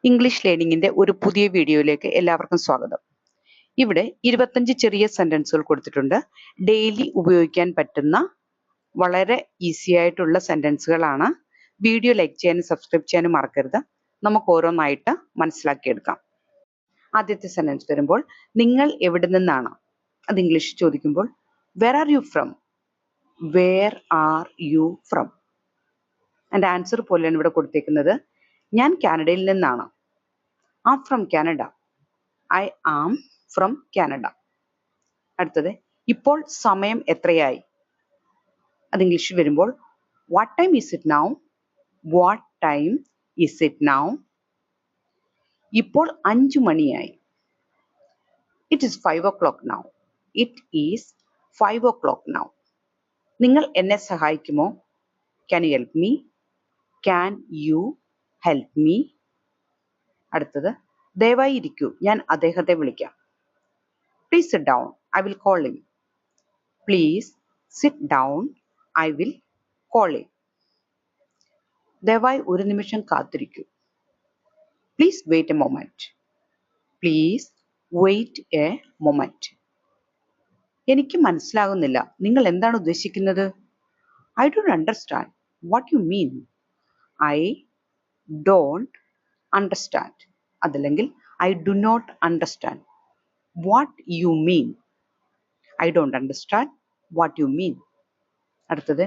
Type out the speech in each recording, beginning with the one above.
English ലേണിംഗിന്റെ ഒരു പുതിയ വീഡിയോയിലേക്ക് എല്ലാവർക്കും സ്വാഗതം. ഇവിടെ 25 ചെറിയ സെന്റൻസുകൾ കൊടുത്തിട്ടുണ്ട്. ഡെയിലി ഉപയോഗിക്കാൻ പറ്റുന്ന വളരെ ഈസി ആയിട്ടുള്ള സെന്റൻസുകളാണ്. വീഡിയോ ലൈക്ക് ചെയ്യാനും സബ്സ്ക്രൈബ് ചെയ്യാനും മറക്കരുത്. നമുക്ക് ഓരോന്നായിട്ട് മനസ്സിലാക്കിയെടുക്കാം. ആദ്യത്തെ സെന്റൻസ് വരുമ്പോൾ, നിങ്ങൾ എവിടെ നിന്നാണ്? അത് ഇംഗ്ലീഷ് ചോദിക്കുമ്പോൾ, where are you from? Where are you from? അതിന്റെ ആൻസർ പോലെയാണ് ഇവിടെ കൊടുത്തേക്കുന്നത്. ഞാൻ കാനഡയിൽ നിന്നാണ്. I am from Canada. I am from Canada. അടുത്തത്, ഇപ്പോൾ സമയം എത്രയായി? അത് ഇംഗ്ലീഷിൽ വരുമ്പോൾ, what time is it now? What time is it now? ഇപ്പോൾ 5 മണിയായി. It is 5 o'clock now. It is 5 o'clock now. നിങ്ങൾ എന്നെ സഹായിക്കുമോ? Can you help me? Can you help me? അടുത്തത്, ദയവായി ഇരിക്കൂ, ഞാൻ അദ്ദേഹത്തെ വിളിക്കാം. Please sit down, I will call him. Please sit down, I will call him. ദയവായി ഒരു നിമിഷം കാത്തിരിക്കൂ. Please wait a moment. Please wait a moment. എനിക്ക് മനസ്സിലാകുന്നില്ല, നിങ്ങൾ എന്താണ് ഉദ്ദേശിക്കുന്നത്? I don't understand what you mean. I don't understand, അതല്ലെങ്കിൽ I do not understand what you mean. I don't understand what you mean. അടുത്തത്,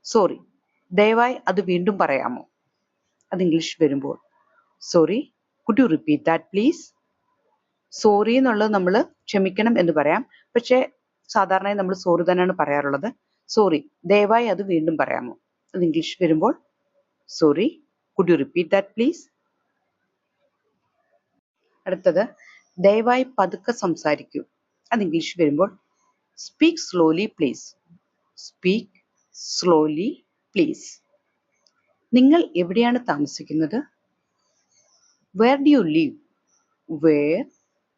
സോറി, ദയവായി അത് വീണ്ടും പറയാമോ? അത് ഇംഗ്ലീഷ് വരുമ്പോൾ, sorry, could you repeat that please? Sorry എന്നുള്ളത് നമ്മൾ ക്ഷമിക്കണം എന്ന് പറയാം, പക്ഷേ സാധാരണയായി നമ്മൾ സോറി തന്നെയാണ് പറയാറുള്ളത്. സോറി, ദയവായി അത് വീണ്ടും പറയാമോ? അത് ഇംഗ്ലീഷ് വരുമ്പോൾ, sorry, could you repeat that please? അടുത്തത്, ദയവായി പതുക്കെ സംസാരിക്കൂ. അത് ഇംഗ്ലീഷ് വരുമ്പോൾ, speak slowly please. Speak slowly please. നിങ്ങൾ എവിടെയാണ് താമസിക്കുന്നത്? Where do you live? Where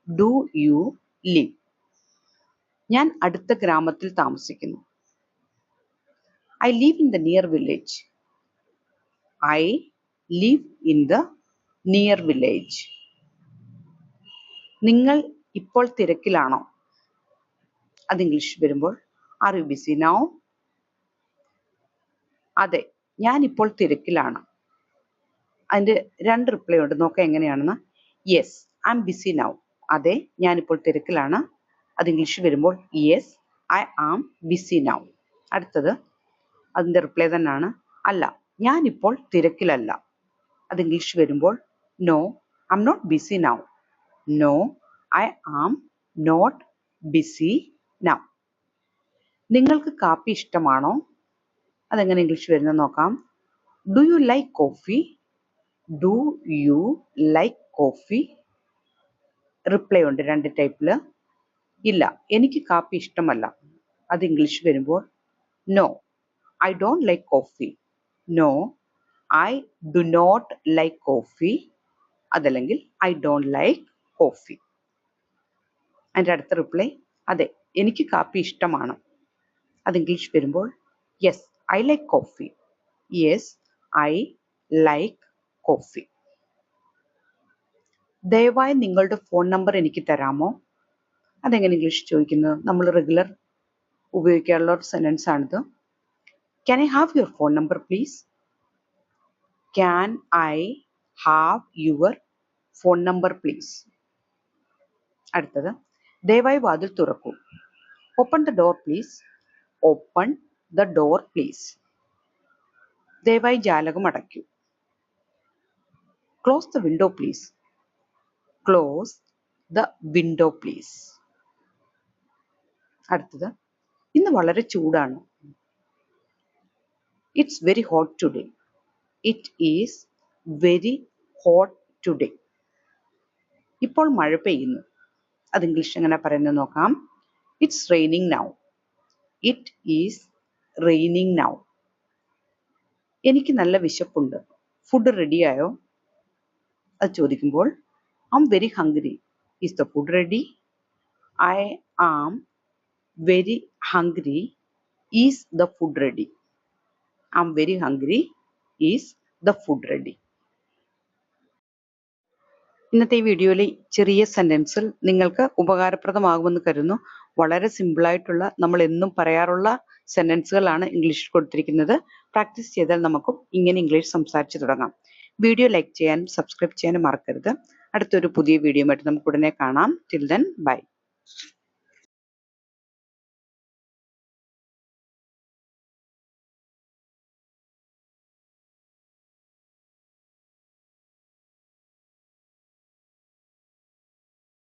do you live? ഞാൻ അടുത്ത ഗ്രാമത്തിൽ താമസിക്കുന്നു. I live in the near village. I live in the near village. നിങ്ങൾ ഇപ്പോൾ തിരക്കിലാണോ? അത് ഇംഗ്ലീഷ് വരുമ്പോൾ, ആർ യു ബിസി നൗ? അതെ, ഞാൻ ഇപ്പോൾ തിരക്കിലാണ്. അതിന്റെ 2 റിപ്ലൈ ഉണ്ട്, നോക്കാം എങ്ങനെയാണെന്ന്. Yes, I am busy now. അതെ, ഞാനിപ്പോൾ തിരക്കിലാണ്. അത് ഇംഗ്ലീഷ് വരുമ്പോൾ, yes, I am busy now. അടുത്തത് അതിന്റെ റിപ്ലൈ തന്നെയാണ്. അല്ല, ഞാനിപ്പോൾ തിരക്കിലല്ല. അത് ഇംഗ്ലീഷ് വരുമ്പോൾ, no, I am not busy now. No, I am not busy now. നിങ്ങൾക്ക് കാപ്പി ഇഷ്ടമാണോ? അതെങ്ങനെ ഇംഗ്ലീഷ് വരുന്നത് നോക്കാം. Do you like coffee? Do you like coffee? Reply ഉണ്ട് 2 ടൈപ്പിൽ. ഇല്ല, എനിക്ക് കാപ്പി ഇഷ്ടമല്ല. അത് ഇംഗ്ലീഷ് വരുമ്പോൾ, no, I don't like coffee. No, I do not like coffee. അതല്ലെങ്കിൽ ഐ ഡോണ്ട് ലൈക്ക് കോഫി. അതിൻ്റെ അടുത്ത റിപ്ലൈ, അതെ, എനിക്ക് കാപ്പി ഇഷ്ടമാണ്. അത് ഇംഗ്ലീഷ് വരുമ്പോൾ, yes, I like coffee. Yes, I like coffee. ദയവായി നിങ്ങളുടെ ഫോൺ നമ്പർ എനിക്ക് തരാമോ? അതെങ്ങനെ ഇംഗ്ലീഷ് ചോദിക്കുന്നത്? നമ്മൾ റെഗുലർ ഉപയോഗിക്കാറുള്ള ഒരു സെന്റൻസ് ആണിത്. Can I have your phone number please? Can I have your phone number please? അടുത്തത്, ദയവായി വാതിൽ തുറക്കൂ. Open the door please. Open the door please. ദയവായി ജാലകം അടയ്ക്കൂ. Close the window please. Close the window please. അടുത്തത്, ഇന്ന് വളരെ ചൂടാണ്. It's very hot today. It is very hot today. ഇപ്പോൾ മഴ പെയ്യുന്നു. അത് ഇംഗ്ലീഷ് എങ്ങനെ പറയുന്നത് നോക്കാം. It's raining now. It is raining now. എനിക്ക് നല്ല വിശപ്പുണ്ട്. ഫുഡ് റെഡിയായോ? അത് ചോദിക്കുമ്പോൾ, I am very hungry. Is the food ready? I am very hungry. Is the food ready? I am very hungry. Is the food ready? ഇന്നത്തെ ഈ വീഡിയോയിലെ ചെറിയ സെന്റൻസുകൾ നിങ്ങൾക്ക് ഉപകാരപ്രദമാകുമെന്ന് കരുതുന്നു. വളരെ സിമ്പിളായിട്ടുള്ള നമ്മൾ എന്നും പറയാറുള്ള സെന്റൻസുകളാണ് ഇംഗ്ലീഷിൽ കൊടുത്തിരിക്കുന്നത്. പ്രാക്ടീസ് ചെയ്താൽ നമുക്കും ഇങ്ങനെ ഇംഗ്ലീഷ് സംസാരിച്ചു തുടങ്ങാം. വീഡിയോ ലൈക്ക് ചെയ്യാനും സബ്സ്ക്രൈബ് ചെയ്യാനും മറക്കരുത്. അടുത്തൊരു പുതിയ വീഡിയോയുമായിട്ട് നമുക്ക് ഉടനെ കാണാം. Till then bye.